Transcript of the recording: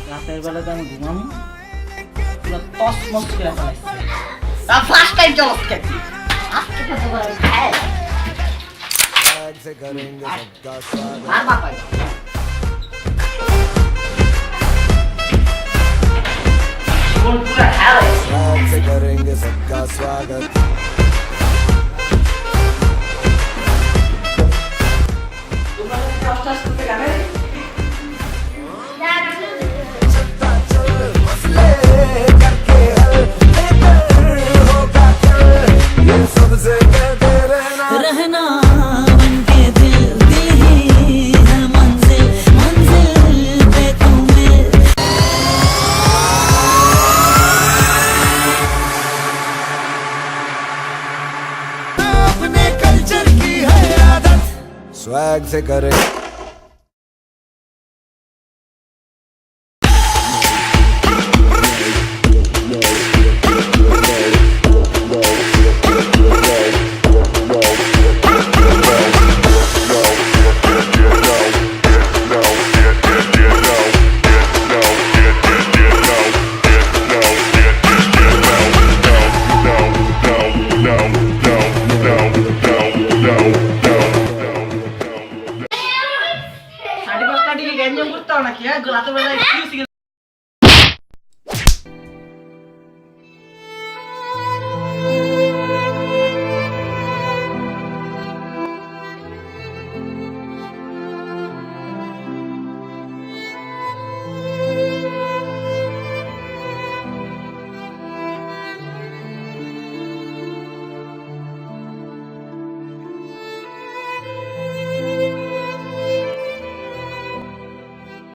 রাতের বেলাতে আমি ঘুমামু পুরো তসমস করে ফেলাইছে আর ফার্স্ট টাইম জলস খেতে আজকে তো করে খায় আর বাবা জীবন পুরো হ্যাঁ करेंगे सबका स्वागत रहना बनके दिल दी है मंजिल मंजिल पे तुम्हें अपने कल्चर की है आदत स्वैग से करें সাড়ে 5টা দিকে গ্যাঞ্জাম করতে হবে নাকি হ্যাঁ রাতের বেলা